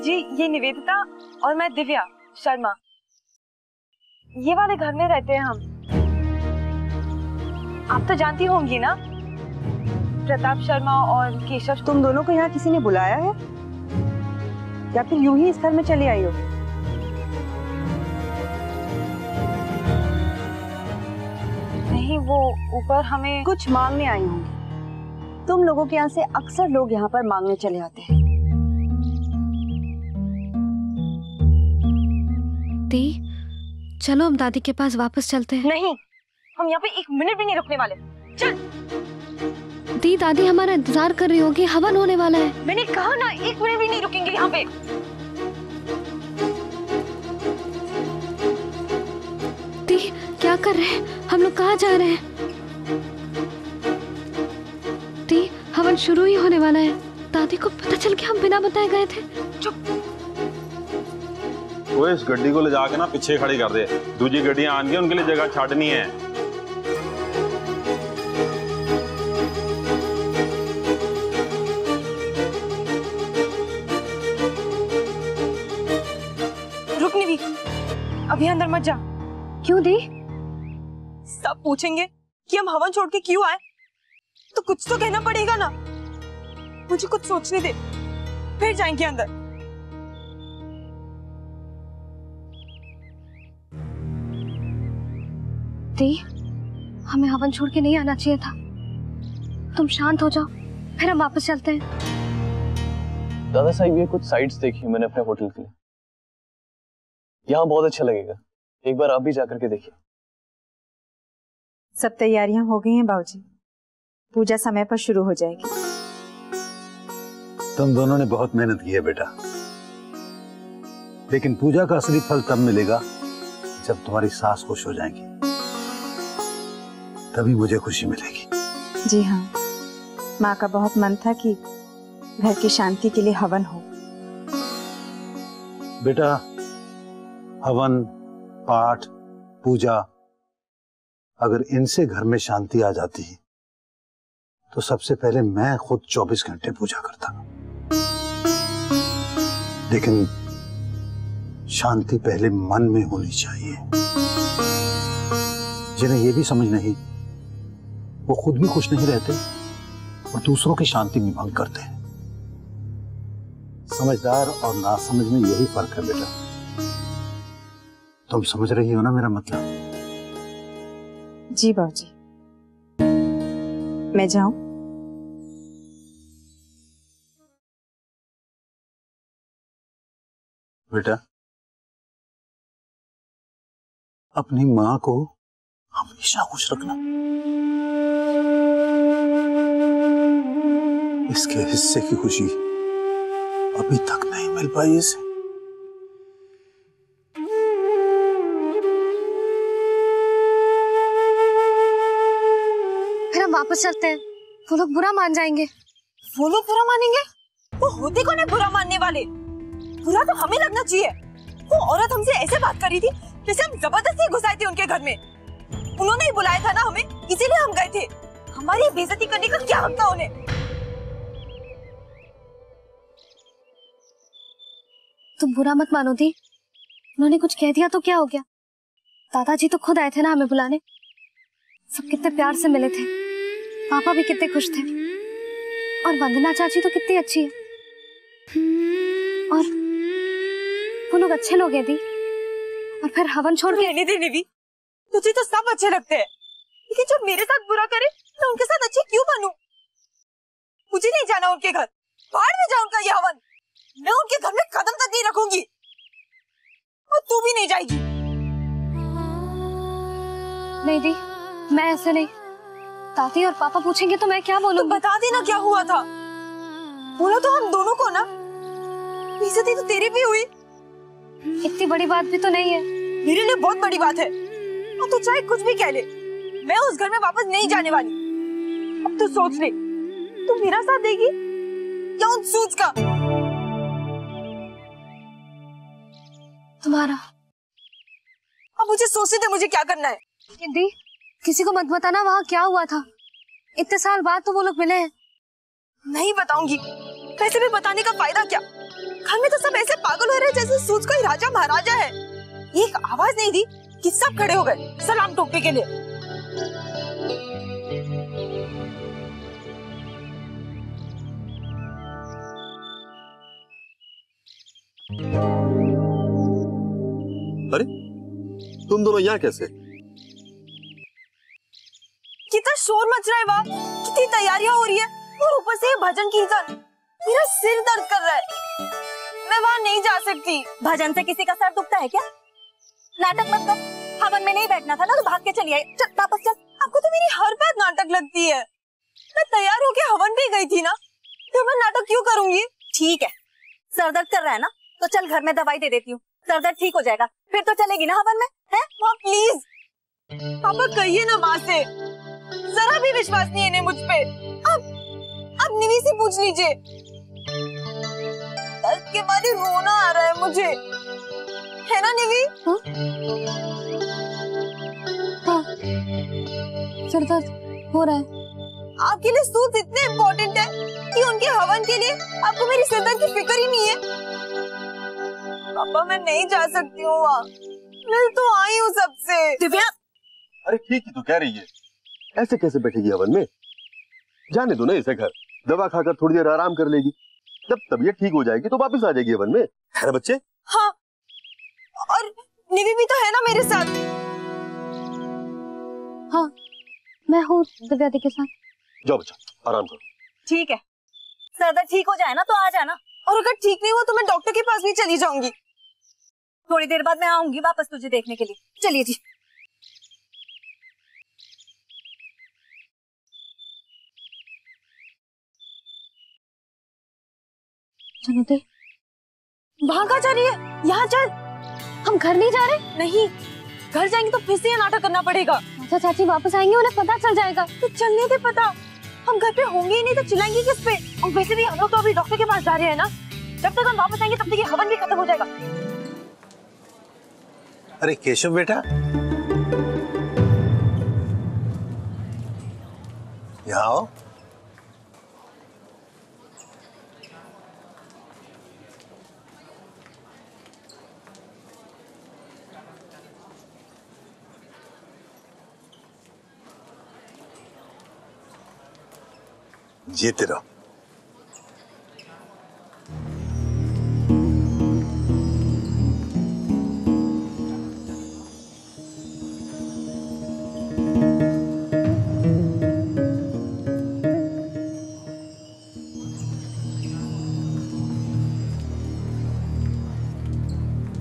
जी ये निवेदिता और मैं दिव्या शर्मा, ये वाले घर में रहते हैं हम। आप तो जानती होंगी ना, प्रताप शर्मा और केशव। तुम दोनों को यहाँ किसी ने बुलाया है या फिर यूं ही इस घर में चली आई हो? नहीं, वो ऊपर हमें कुछ मांगने आई होंगी। तुम लोगों के यहाँ से अक्सर लोग यहाँ पर मांगने चले आते हैं। दी, चलो हम दादी के पास वापस चलते हैं। नहीं, हम यहाँ पे 1 मिनट भी नहीं रुकने वाले। चल। दी, दादी हमारा इंतजार कर रही होगी, हवन होने वाला है। मैंने कहा ना 1 मिनट भी नहीं रुकेंगे यहाँ पे। दी, क्या कर रहे हैं हम लोग, कहाँ जा रहे हैं? दी, हवन शुरू ही होने वाला है। दादी को पता चल के हम बिना बताए गए थे। चुप। वो इस गड्डी को ले जाके ना पीछे खड़ी कर दे, दूसरी गड्डियां आएंगी उनके लिए जगह छाड़नी है। रुकनी भी, अभी अंदर मत जा। क्यों दी? सब पूछेंगे कि हम हवन छोड़ के क्यों आए, तो कुछ तो कहना पड़ेगा ना। मुझे कुछ सोचने दे, फिर जाएंगे अंदर। दी, हमें हवन छोड़ के नहीं आना चाहिए था। तुम शांत हो जाओ, फिर हम वापस चलते हैं। दादा साहब, ये कुछ साइट्स देखी मैंने अपने होटल के लिए, यहाँ बहुत अच्छा लगेगा। एक बार आप भी जाकर के देखिए। सब तैयारियां हो गई हैं बाबूजी, पूजा समय पर शुरू हो जाएगी। तुम दोनों ने बहुत मेहनत की है बेटा, लेकिन पूजा का असली फल तब मिलेगा जब तुम्हारी सास खुश हो जाएंगी, तभी मुझे खुशी मिलेगी। जी हाँ, माँ का बहुत मन था कि घर की शांति के लिए हवन हो। बेटा, हवन, पाठ, पूजा, अगर इनसे घर में शांति आ जाती तो सबसे पहले मैं खुद 24 घंटे पूजा करता, लेकिन शांति पहले मन में होनी चाहिए। जिन्हें यह भी समझ नहीं, वो खुद भी खुश नहीं रहते और दूसरों की शांति भी भंग करते हैं। समझदार और नासमझ में यही फर्क है बेटा। तुम समझ रही हो ना मेरा मतलब? जी बाबूजी, मैं जाऊं? बेटा, अपनी मां को हमेशा खुश रखना। इसके हिस्से की खुशी अभी तक नहीं मिल पाई इसे। फिर हम वापस चलते हैं, वो लोग बुरा मान जाएंगे। वो लोग बुरा मानेंगे? वो होते कौन है बुरा मानने वाले? बुरा तो हमें लगना चाहिए। वो औरत हमसे ऐसे बात करी थी जैसे हम जबरदस्ती घुसाए थे उनके घर में। उन्होंने ही बुलाया था ना हमें, इसीलिए हम गए थे। हमारी बेइज्जती करने का क्या हक था उन्हें? तुम बुरा मत मानो दी, उन्होंने कुछ कह दिया तो क्या हो गया? दादाजी तो खुद आए थे ना हमें बुलाने। सब कितने प्यार से मिले थे, पापा भी कितने खुश थे, और वंदना चाची तो कितनी अच्छी है। और वो लोग अच्छे लोग हैं दी। और फिर हवन छोड़ के रहने दे भी, तुझे तो सब अच्छे लगते हैं, लेकिन जो मेरे साथ बुरा करे तो उनके साथ अच्छी क्यों बनूं? मुझे नहीं जाना उनके घर, बाहर में जाऊं उनका ये हवन। मैं उनके घर में कदम तक नहीं रखूंगी, और तू भी नहीं जाएगी। नहीं दी, मैं ऐसे नहीं। दादी और पापा पूछेंगे तो मैं क्या बोलूं? तो बता देना क्या हुआ था। बोला तो हम दोनों को ना। बेइज्जती तो तेरी भी हुई। इतनी बड़ी बात भी तो नहीं है। मेरे लिए बहुत बड़ी बात है, और तू चाहे कुछ भी कह ले, मैं उस घर में वापस नहीं जाने वाली। अब तू सोच ले, तू मेरा साथ देगी या उन सूज का? तुम्हारा। अब मुझे सोचने दे मुझे क्या करना है। दी, किसी को मत बताना वहाँ क्या हुआ था। इतने साल बाद तो वो लोग मिले हैं। नहीं बताऊंगी, वैसे भी बताने का फायदा क्या? घर में तो सब ऐसे सूझ कोई राजा महाराजा है। एक आवाज नहीं दी कि सब खड़े हो गए सलाम ठोकने के लिए। अरे तुम दोनों यहाँ कैसे? कितना शोर मच रहा है वहाँ, कितनी तैयारियां हो रही है और ऊपर से ये भजन कीर्तन। मेरा सिर दर्द कर रहा है, मैं वहाँ नहीं जा सकती। भजन से किसी का सर दुखता है क्या? नाटक मत कर, हवन में नहीं बैठना था ना तो भाग के चली आई। चल वापस चल। आपको तो मेरी हर बात नाटक लगती है। मैं तैयार होके हवन भी गई थी ना, तो मैं नाटक क्यों करूंगी? ठीक है, सर दर्द कर रहा है ना तो चल घर में दवाई दे देती हूँ, सर दर्द ठीक हो जाएगा, फिर तो चलेगी ना हवन में, है? माँ प्लीज, पापा कहिए ना माँ से, जरा भी विश्वास नहीं है इन्हें मुझ पे। अब निवी से पूछ लीजिए। दर्द के बाद ही रोना आ रहा है मुझे, है ना निवी? हाँ, सर दर्द हो रहा है। आपके लिए सूट इतने इम्पोर्टेंट है कि उनके हवन के लिए आपको मेरी सिर दर्द की फिक्र ही नहीं है। पापा मैं नहीं जा सकती हूँ वहाँ, मिल तो आई हूँ सबसे। दिव्या, अरे ठीक ही तो कह रही है, ऐसे कैसे बैठेगी हवन में? जाने दो ना इसे घर, दवा खाकर थोड़ी देर आराम कर लेगी, जब तबीयत ठीक हो जाएगी तो वापस आ जाएगी हवन में, है ना बच्चे? हाँ, और निवी भी तो है ना मेरे साथ। हाँ, मैं हूँ दिव्या दी के साथ। जाओ बच्चा आराम करो। ठीक है, सर दर्द ठीक हो जाए ना तो आ जाना, और अगर ठीक नहीं हुआ तो मैं डॉक्टर के पास भी चली जाऊंगी। थोड़ी देर बाद मैं आऊंगी वापस तुझे देखने के लिए। चलिए जी। चलो दे। वहाँ कहाँ जा रही है? यहाँ चल। हम घर नहीं जा रहे? नहीं, घर जाएंगे तो फिर से ये नाटक करना पड़ेगा। चाचा चाची वापस आएंगे, उन्हें पता चल जाएगा। तो चलने दे पता, हम घर पे होंगे ही नहीं तो चिल्लाएंगे किस पे? और वैसे भी हम लोग तो अभी डॉक्टर के पास जा रहे हैं ना, जब तक हम वापस आएंगे तब तक ये हवन भी खत्म हो जाएगा। अरे केशव बेटा, यहाँ आओ। जीते रहो।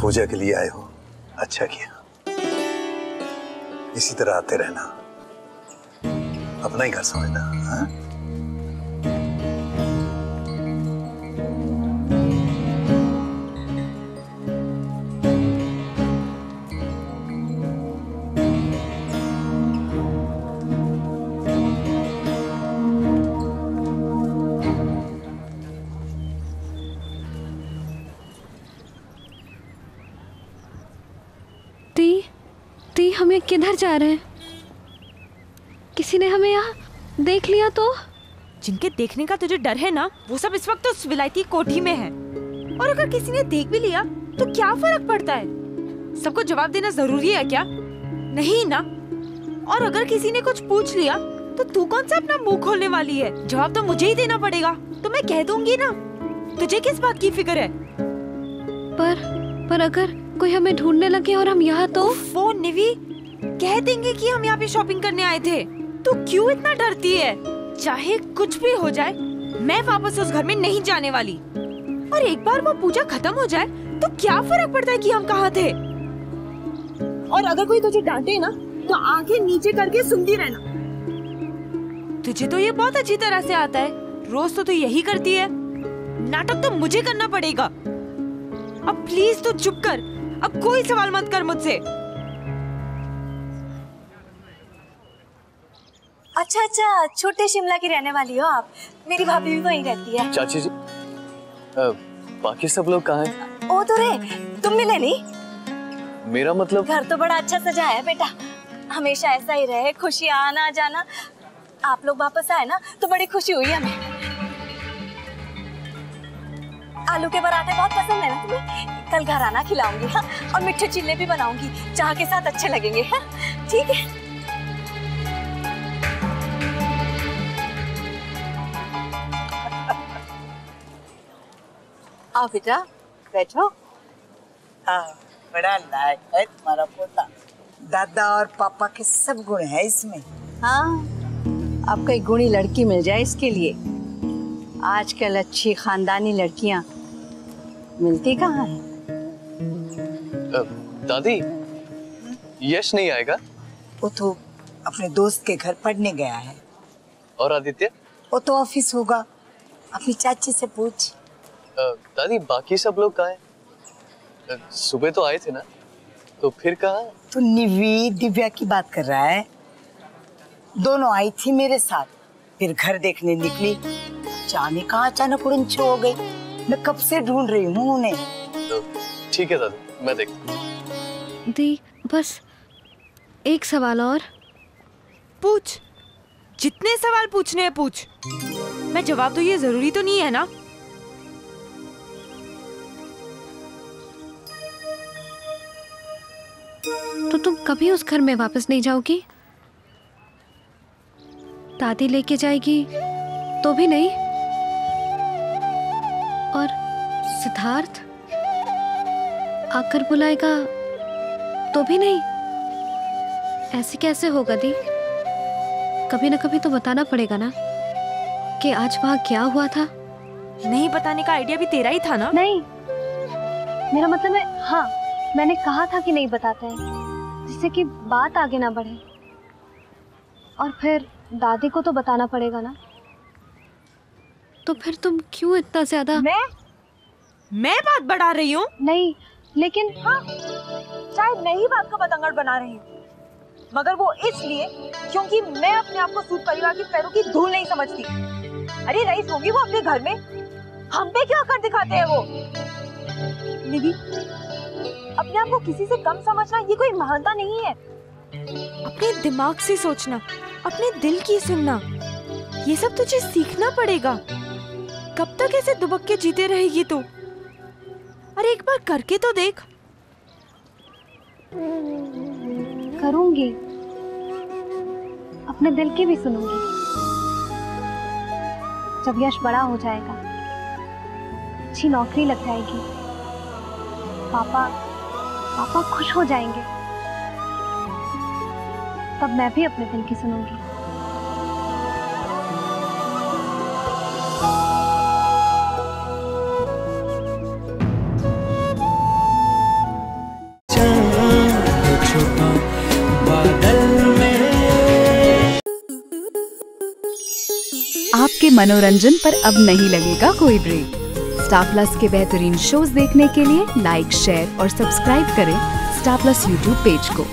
पूजा के लिए आए हो, अच्छा किया। इसी तरह आते रहना, अपना ही घर समझना। हाँ? ती हमें किधर जा रहे हैं? किसी ने हमें यहाँ देख लिया तो? जिनके देखने का तुझे डर है ना, वो सब इस वक्त तो उस विलायती कोठी में है। और अगर किसी ने देख भी लिया तो क्या फर्क पड़ता है? सबको जवाब देना जरूरी है क्या? नहीं ना। और अगर किसी ने कुछ पूछ लिया तो तू कौन सा अपना मुंह खोलने वाली है? जवाब तो मुझे ही देना पड़ेगा, तो मैं कह दूंगी ना। तुझे किस बात की फिक्र है? पर अगर कोई हमें ढूंढने लगे और हम यहाँ तो? वो निवी, कह देंगे कि हम यहाँ पे शॉपिंग करने आए थे। तू क्यों इतना डरती है? चाहे कुछ भी हो जाए, मैं वापस उस घर में नहीं जाने वाली। और एक बार वो पूजा खत्म हो जाए तो क्या फर्क पड़ता है कि हम कहाँ थे? और अगर कोई तुझे डांटे ना तो आंखें नीचे करके सुनती रहना। तुझे तो ये बहुत अच्छी तरह से आता है, रोज तो तू यही करती है। नाटक तो मुझे करना पड़ेगा। अब प्लीज तू चुप कर, अब कोई सवाल मत कर मुझसे। अच्छा, छोटे शिमला की रहने वाली हो आप? मेरी भाभी भी वहीं रहती है। चाची जी, बाकी सब लोग कहाँ हैं? ओ तो रे, तुम मिले नहीं? मेरा मतलब? घर तो बड़ा अच्छा सजा है बेटा, हमेशा ऐसा ही रहे, खुशियाँ आना जाना। आप लोग वापस आए ना तो बड़ी खुशी हुई हमें। आलू के पराठे बहुत पसंद है ना तुम्हें? कल घर आना खिलाऊंगी। हाँ, और मीठे चिल्ले भी बनाऊंगी, चाय के साथ अच्छे लगेंगे। हाँ, ठीक है। आओ बेटा, बैठो। हाँ, बड़ा लायक है तुम्हारा पोता। दादा और पापा के सब गुण है इसमें। हाँ, आपको एक गुणी लड़की मिल जाए इसके लिए। आजकल अच्छी खानदानी लड़कियां मिलती कहाँ है? दादी, यश नहीं आएगा? वो तो अपने दोस्त के घर पढ़ने गया है। और आदित्य? वो तो ऑफिस होगा, अपनी चाची से पूछ। दादी, बाकी सब लोग कहाँ हैं? सुबह तो आए थे ना, तो फिर कहाँ? तो निवी दिव्या की बात कर रहा है। दोनों आई थी मेरे साथ, फिर घर देखने निकली। जाने कहाँ अचानक उड़न हो गई। मैं कब से ढूंढ रही हूँ उन्हें। ठीक है दादी, मैं देखता हूँ। दी, बस एक सवाल और। पूछ, जितने सवाल पूछने हैं पूछ। मैं जवाब दूँ ये जरूरी तो नहीं है ना? तो तुम कभी उस घर में वापस नहीं जाओगी? दादी लेके जाएगी तो भी नहीं? और सिद्धार्थ आकर बुलाएगा तो भी नहीं? ऐसे कैसे होगा दी? कभी ना कभी तो बताना पड़ेगा ना कि आज वहां क्या हुआ था। नहीं बताने का आइडिया भी तेरा ही था ना? नहीं, मेरा मतलब है, हाँ मैंने कहा था कि नहीं बताते हैं, जिससे कि बात आगे ना बढ़े। और फिर दादी को तो बताना पड़ेगा ना। तो फिर तुम क्यों इतना ज्यादा? मैं बात बढ़ा रही हूँ? नहीं, लेकिन हाँ, शायद मैं ही बात का बतंगड़ बना रही हूँ, मगर वो इसलिए क्योंकि मैं अपने आप को सूद परिवार के पैरों की धूल नहीं समझती। अरे रईस होगी वो अपने घर में, हम पे क्या कर दिखाते हैं वो? निधि, अपने आप को किसी से कम समझना ये कोई महानता नहीं है। अपने दिमाग से सोचना, अपने दिल की सुनना, ये सब तुझे सीखना पड़ेगा। कब तक ऐसे दुबक के जीते रहेगी तू? अरे एक बार करके तो देख। करूंगी, अपने दिल की भी सुनूंगी। जब यश बड़ा हो जाएगा, अच्छी नौकरी लग जाएगी, पापा खुश हो जाएंगे, तब मैं भी अपने दिल की सुनूंगी। आपके मनोरंजन पर अब नहीं लगेगा कोई ब्रेक। स्टार प्लस के बेहतरीन शोज देखने के लिए लाइक, शेयर और सब्सक्राइब करें स्टार प्लस यूट्यूब पेज को।